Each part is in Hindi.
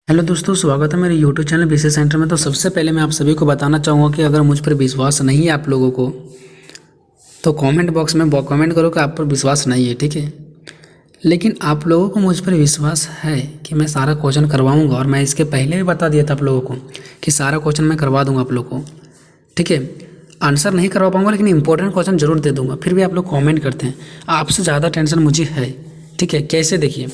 हेलो दोस्तों, स्वागत है मेरे यूट्यूब चैनल बीसी सेंटर में। तो सबसे पहले मैं आप सभी को बताना चाहूँगा कि अगर मुझ पर विश्वास नहीं है आप लोगों को तो कमेंट बॉक्स में कमेंट करो कि आप पर विश्वास नहीं है, ठीक है। लेकिन आप लोगों को मुझ पर विश्वास है कि मैं सारा क्वेश्चन करवाऊँगा, और मैं इसके पहले भी बता दिया था आप लोगों को कि सारा क्वेश्चन मैं करवा दूँगा आप लोग को, ठीक है। आंसर नहीं करवा पाऊँगा लेकिन इंपॉर्टेंट क्वेश्चन जरूर दे दूँगा। फिर भी आप लोग कॉमेंट करते हैं, आपसे ज़्यादा टेंशन मुझे है, ठीक है। कैसे, देखिए,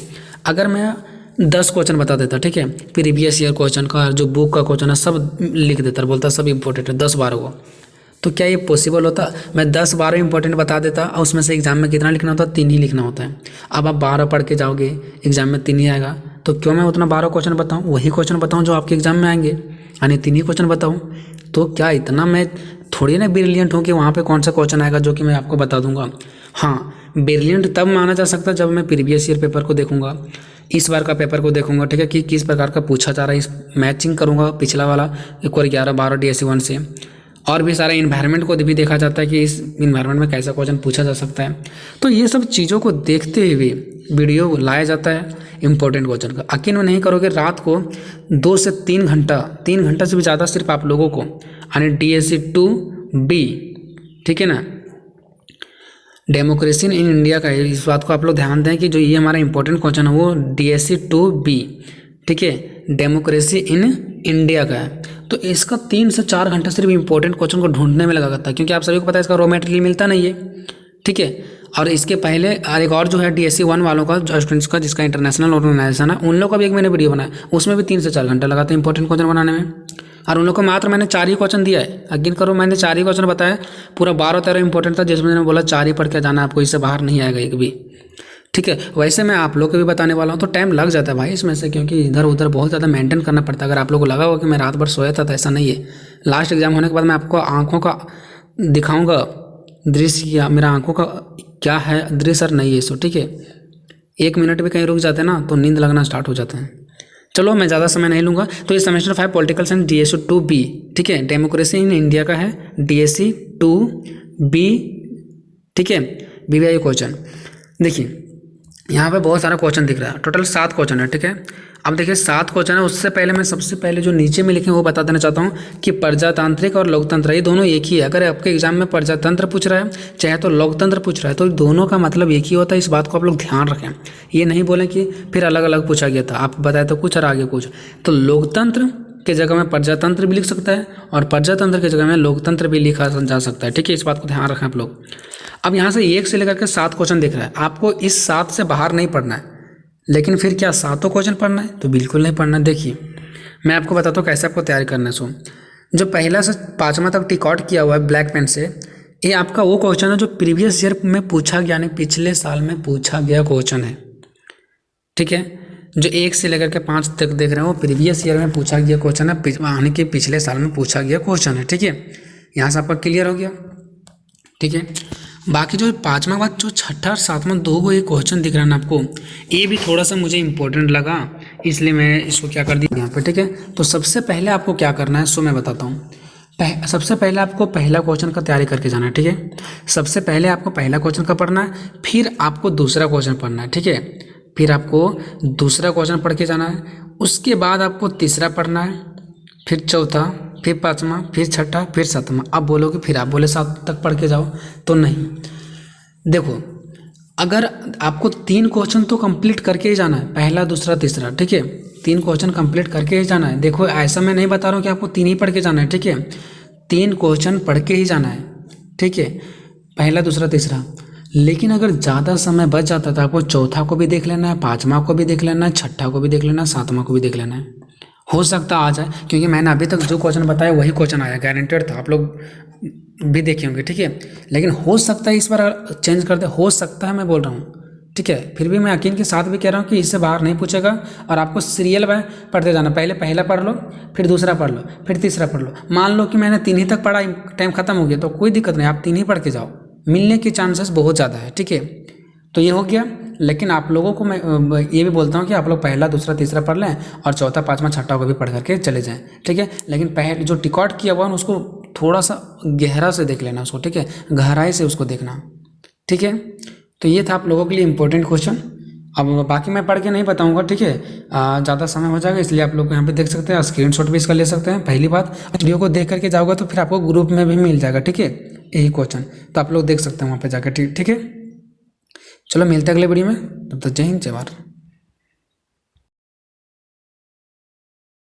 अगर मैं 10 क्वेश्चन बता देता, ठीक है, प्रीवियस ईयर क्वेश्चन का, जो बुक का क्वेश्चन है सब लिख देता, बोलता सब इंपॉर्टेंट है 10-12 को, तो क्या ये पॉसिबल होता? मैं 10-12 इंपॉर्टेंट बता देता और उसमें से एग्जाम में कितना लिखना होता? 3 ही लिखना होता है। अब आप 12 पढ़ के जाओगे, एग्जाम में 3 ही आएगा, तो क्यों मैं उतना 12 क्वेश्चन बताऊँ? वही क्वेश्चन बताऊँ जो आपके एग्जाम में आएंगे, यानी 3 ही क्वेश्चन बताऊँ। तो क्या इतना मैं थोड़ी ना ब्रिलियंट हूँ कि वहाँ पे कौन सा क्वेश्चन आएगा जो कि मैं आपको बता दूंगा। हाँ, ब्रिलियंट तब माना जा सकता है जब मैं प्रीवियस ईयर पेपर को देखूंगा, इस बार का पेपर को देखूंगा, ठीक है, कि किस प्रकार का पूछा जा रहा है, इस मैचिंग करूंगा पिछला वाला एक और 11-12 DSE 1 से, और भी सारा इन्वायरमेंट को भी देखा जाता है कि इस इन्वायरमेंट में कैसा क्वेश्चन पूछा जा सकता है। तो ये सब चीज़ों को देखते हुए वीडियो लाया जाता है इंपॉर्टेंट क्वेश्चन का। यकीन नहीं करोगे, रात को 2 से 3 घंटा, 3 घंटा से भी ज़्यादा सिर्फ आप लोगों को, यानी DSE 2B, ठीक है ना, डेमोक्रेसी इन इंडिया का है। इस बात को आप लोग ध्यान दें कि जो ये हमारा इंपॉर्टेंट क्वेश्चन है वो DSE 2B, ठीक है, डेमोक्रेसी इन इंडिया का है। तो इसका 3 से 4 घंटा सिर्फ इंपॉर्टेंट क्वेश्चन को ढूंढने में लगा करता है, क्योंकि आप सभी को पता है इसका रॉ मटेरियल मिलता नहीं है, ठीक है। और इसके पहले और एक और जो है DSE 1 वालों का, जो स्टूडेंट्स का, जिसका इंटरनेशनल ऑर्गेनाइजेशन है, उन लोग का भी एक मैंने वीडियो बनाया, उसमें भी 3 से 4 घंटा लगा था इंपॉर्टेंट क्वेश्चन बनाने में। और उन लोग को मात्र मैंने 4 ही क्वेश्चन दिया है, यकीन करो, मैंने 4 ही क्वेश्चन बताया, पूरा 12-13 इंपॉर्टेंट था, जिसमें मैंने बोला 4 ही पढ़ के जाना, आपको इससे बाहर नहीं आएगा एक भी, ठीक है। वैसे मैं आप लोग को भी बताने वाला हूँ, तो टाइम लग जाता है भाई इसमें से, क्योंकि इधर उधर बहुत ज़्यादा मेंटेन करना पड़ता है। अगर आप लोग को लगा होगा कि मैं रात भर सोया था, तो ऐसा नहीं है। लास्ट एग्जाम होने के बाद मैं आपको आँखों का दिखाऊँगा दृश्य, या मेरा आँखों का क्या है दृश्य नहीं है सो, ठीक है। 1 मिनट भी कहीं रुक जाते हैं ना तो नींद लगना स्टार्ट हो जाता है। चलो, मैं ज़्यादा समय नहीं लूँगा। तो ये semester 5 political science DSE 2B, ठीक है, डेमोक्रेसी इन इंडिया का है DSE 2B, ठीक है, BBI क्वेश्चन। देखिए यहाँ पे बहुत सारा क्वेश्चन दिख रहा है, टोटल 7 क्वेश्चन है, ठीक है। अब देखिए 7 क्वेश्चन है, उससे पहले मैं सबसे पहले जो नीचे में लिखे वो बता देना चाहता हूँ कि प्रजातांत्रिक और लोकतंत्र ये दोनों एक ही है। अगर आपके एग्जाम में प्रजातंत्र पूछ रहा है चाहे तो लोकतंत्र पूछ रहा है, तो दोनों का मतलब एक ही होता है। इस बात को आप लोग ध्यान रखें, ये नहीं बोलें कि फिर अलग अलग पूछा गया था, आप बताए तो कुछ और आगे कुछ। तो लोकतंत्र की जगह में प्रजातंत्र भी लिख सकता है, और प्रजातंत्र की जगह में लोकतंत्र भी लिखा जा सकता है, ठीक है। इस बात को ध्यान रखें आप लोग। अब यहाँ से 1 से लेकर के 7 क्वेश्चन दिख रहा है, आपको इस 7 से बाहर नहीं पढ़ना है। लेकिन फिर क्या सातों क्वेश्चन पढ़ना है? तो बिल्कुल नहीं पढ़ना है। देखिए मैं आपको बताता हूँ कैसे आपको तैयारी करना है। सो जो पहला से 5वां तक टिक आउट किया हुआ है ब्लैक पेन से, ये आपका वो क्वेश्चन है जो प्रीवियस ईयर में पूछा गया, यानी पिछले साल में पूछा गया क्वेश्चन है, ठीक है। जो 1 से लेकर के 5 तक देख रहे हैं वो प्रीवियस ईयर में पूछा गया क्वेश्चन है, यानी कि पिछले साल में पूछा गया क्वेश्चन है, ठीक है। यहाँ से आपका क्लियर हो गया, ठीक है। बाकी जो 5वां बाद जो 6ठा और 7वां 2 को एक क्वेश्चन दिख रहा है ना आपको, ये भी थोड़ा सा मुझे इंपॉर्टेंट लगा, इसलिए मैं इसको क्या कर दिया यहाँ पे, ठीक है। तो सबसे पहले आपको क्या करना है सो मैं बताता हूँ। सबसे पहले आपको पहला क्वेश्चन का तैयारी करके जाना है, ठीक है। सबसे पहले आपको पहला क्वेश्चन का पढ़ना है, फिर आपको दूसरा क्वेश्चन पढ़ना है, ठीक है। फिर आपको दूसरा क्वेश्चन पढ़ के जाना है, उसके बाद आपको तीसरा पढ़ना है, फिर चौथा, फिर 5वां, फिर 6ठा, फिर 7वां। अब बोलोगे फिर आप बोले 7 तक पढ़ के जाओ, तो नहीं। देखो अगर आपको 3 क्वेश्चन तो कंप्लीट करके ही जाना है, पहला दूसरा तीसरा, ठीक है, 3 क्वेश्चन कंप्लीट करके ही जाना है। देखो ऐसा मैं नहीं बता रहा हूँ कि आपको 3 ही पढ़ के जाना है, ठीक है, 3 क्वेश्चन पढ़ के ही जाना है, ठीक है, पहला दूसरा तीसरा। लेकिन अगर ज़्यादा समय बच जाता है तो आपको चौथा को भी देख लेना है, 5वां को भी देख लेना है, 6ठा को भी देख लेना है, 7वां को भी देख लेना है। हो सकता आ जाए, क्योंकि मैंने अभी तक जो क्वेश्चन बताया वही क्वेश्चन आया, गारंटेड था, आप लोग भी देखे होंगे, ठीक है। लेकिन हो सकता है इस बार चेंज कर दे, हो सकता है, मैं बोल रहा हूँ, ठीक है। फिर भी मैं यकीन के साथ भी कह रहा हूँ कि इससे बाहर नहीं पूछेगा, और आपको सीरियल में पढ़ते जाना। पहले पहला पढ़ लो, फिर दूसरा पढ़ लो, फिर तीसरा पढ़ लो। मान लो कि मैंने 3 ही तक पढ़ा, टाइम खत्म हो गया, तो कोई दिक्कत नहीं, आप 3 ही पढ़ के जाओ, मिलने के चांसेस बहुत ज़्यादा है, ठीक है। तो ये हो गया। लेकिन आप लोगों को मैं ये भी बोलता हूँ कि आप लोग पहला दूसरा तीसरा पढ़ लें, और चौथा 5वां 6ठा को भी पढ़ करके चले जाएं, ठीक है। लेकिन पहले जो टिक आउट किया हुआ है उसको थोड़ा सा गहरा से देख लेना उसको, ठीक है, गहराई से उसको देखना, ठीक है। तो ये था आप लोगों के लिए इंपॉर्टेंट क्वेश्चन। अब बाकी मैं पढ़ के नहीं बताऊंगा, ठीक है, ज़्यादा समय हो जाएगा, इसलिए आप लोग यहाँ पे देख सकते हैं, स्क्रीनशॉट भी इसका ले सकते हैं। पहली बात, वीडियो को देख करके जाओगे तो फिर आपको ग्रुप में भी मिल जाएगा, ठीक है, यही क्वेश्चन, तो आप लोग देख सकते हैं वहाँ पे जाकर, ठीक है। चलो मिलते हैं अगले वीडियो में, तब तक जय हिंद जय भारत।